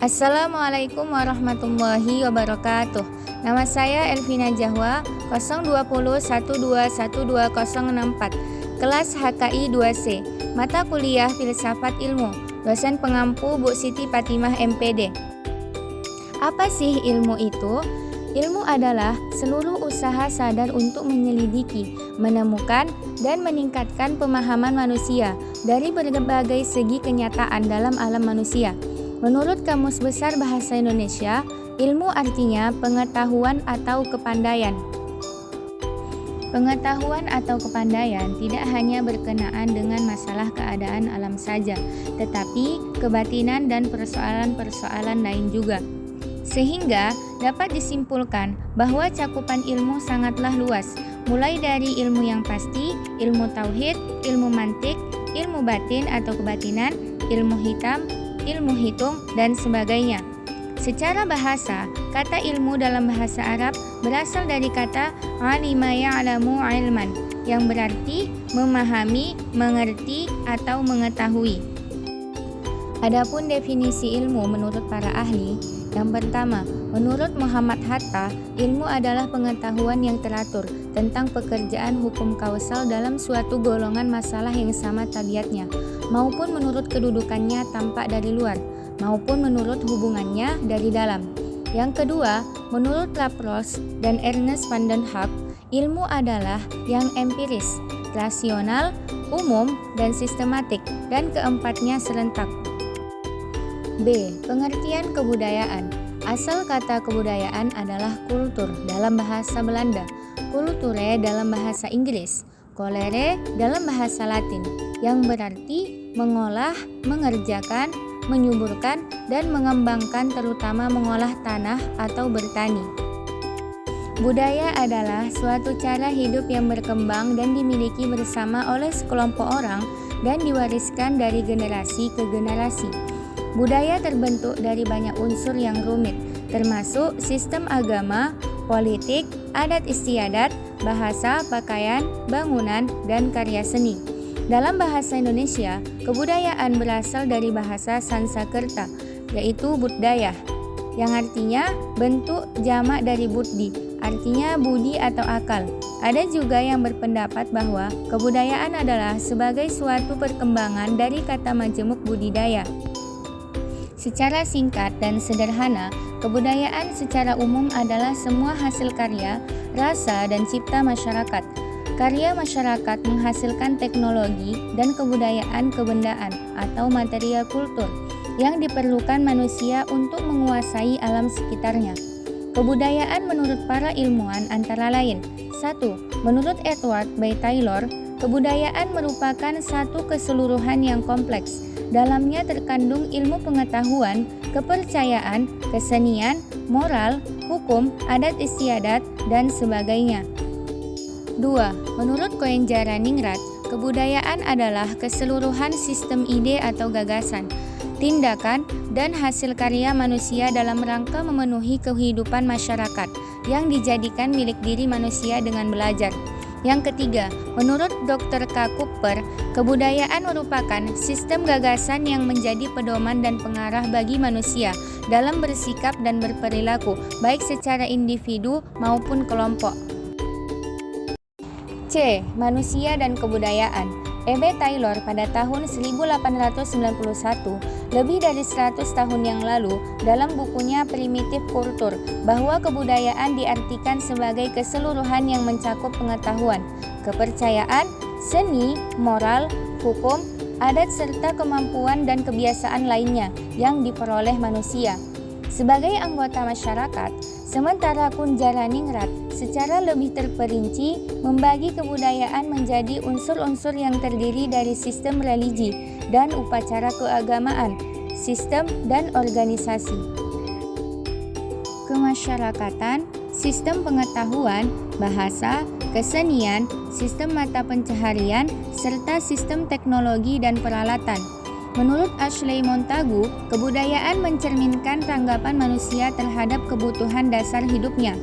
Assalamualaikum warahmatullahi wabarakatuh. Nama saya Elvina Jahwa, 02012121064, kelas HKI 2C, mata kuliah Filsafat Ilmu, dosen pengampu Bu Siti Fatimah MPD. Apa sih ilmu itu? Ilmu adalah seluruh usaha sadar untuk menyelidiki, menemukan, dan meningkatkan pemahaman manusia dari berbagai segi kenyataan dalam alam manusia. Menurut Kamus Besar Bahasa Indonesia, ilmu artinya pengetahuan atau kepandaian. Pengetahuan atau kepandaian tidak hanya berkenaan dengan masalah keadaan alam saja, tetapi kebatinan dan persoalan-persoalan lain juga. Sehingga dapat disimpulkan bahwa cakupan ilmu sangatlah luas, mulai dari ilmu yang pasti, ilmu tauhid, ilmu mantik, ilmu batin atau kebatinan, ilmu hitam, ilmu hitung, dan sebagainya. Secara bahasa, kata ilmu dalam bahasa Arab berasal dari kata alima ya'lamu ilman, yang berarti memahami, mengerti, atau mengetahui. Adapun definisi ilmu menurut para ahli, yang pertama, menurut Muhammad Hatta, ilmu adalah pengetahuan yang teratur tentang pekerjaan hukum kausal dalam suatu golongan masalah yang sama tabiatnya, maupun menurut kedudukannya tampak dari luar, maupun menurut hubungannya dari dalam. Yang kedua, menurut Laplace dan Ernest van den Haag, ilmu adalah yang empiris, rasional, umum, dan sistematik, dan keempatnya serentak. B. Pengertian kebudayaan. Asal kata kebudayaan adalah kultur dalam bahasa Belanda, kulture dalam bahasa Inggris, colere dalam bahasa Latin, yang berarti mengolah, mengerjakan, menyuburkan, dan mengembangkan, terutama mengolah tanah atau bertani. Budaya adalah suatu cara hidup yang berkembang dan dimiliki bersama oleh sekelompok orang dan diwariskan dari generasi ke generasi. Budaya terbentuk dari banyak unsur yang rumit, termasuk sistem agama, politik, adat istiadat, bahasa, pakaian, bangunan, dan karya seni. Dalam bahasa Indonesia, kebudayaan berasal dari bahasa Sansekerta, yaitu budaya, yang artinya bentuk jamak dari buddhi, artinya budi atau akal. Ada juga yang berpendapat bahwa kebudayaan adalah sebagai suatu perkembangan dari kata majemuk budidaya. Secara singkat dan sederhana, kebudayaan secara umum adalah semua hasil karya, rasa, dan cipta masyarakat. Karya masyarakat menghasilkan teknologi dan kebudayaan kebendaan atau material kultur yang diperlukan manusia untuk menguasai alam sekitarnya. Kebudayaan menurut para ilmuwan antara lain: 1. Menurut Edward B. Taylor, kebudayaan merupakan satu keseluruhan yang kompleks. Dalamnya terkandung ilmu pengetahuan, kepercayaan, kesenian, moral, hukum, adat istiadat, dan sebagainya. 2. Menurut Koenjaraningrat, kebudayaan adalah keseluruhan sistem ide atau gagasan, tindakan, dan hasil karya manusia dalam rangka memenuhi kehidupan masyarakat yang dijadikan milik diri manusia dengan belajar. Yang ketiga, menurut Dr. K. Cooper, kebudayaan merupakan sistem gagasan yang menjadi pedoman dan pengarah bagi manusia dalam bersikap dan berperilaku, baik secara individu maupun kelompok. C. Manusia dan kebudayaan. E.B. Taylor pada tahun 1891, lebih dari 100 tahun yang lalu, dalam bukunya Primitive Culture, bahwa kebudayaan diartikan sebagai keseluruhan yang mencakup pengetahuan, kepercayaan, seni, moral, hukum, adat, serta kemampuan dan kebiasaan lainnya yang diperoleh manusia sebagai anggota masyarakat. Sementara Kunjaraningrat secara lebih terperinci membagi kebudayaan menjadi unsur-unsur yang terdiri dari sistem religi dan upacara keagamaan, sistem dan organisasi kemasyarakatan, sistem pengetahuan, bahasa, kesenian, sistem mata pencaharian, serta sistem teknologi dan peralatan. Menurut Ashley Montagu, kebudayaan mencerminkan tanggapan manusia terhadap kebutuhan dasar hidupnya.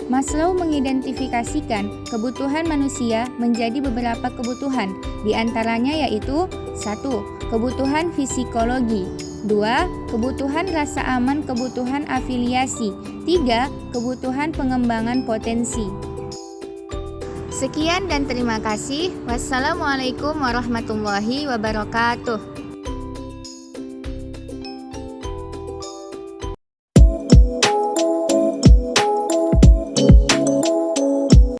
Maslow mengidentifikasikan kebutuhan manusia menjadi beberapa kebutuhan, di antaranya yaitu 1. Kebutuhan fisikologi, 2. Kebutuhan rasa aman, kebutuhan afiliasi. 3. Kebutuhan pengembangan potensi. Sekian dan terima kasih. Wassalamualaikum warahmatullahi wabarakatuh.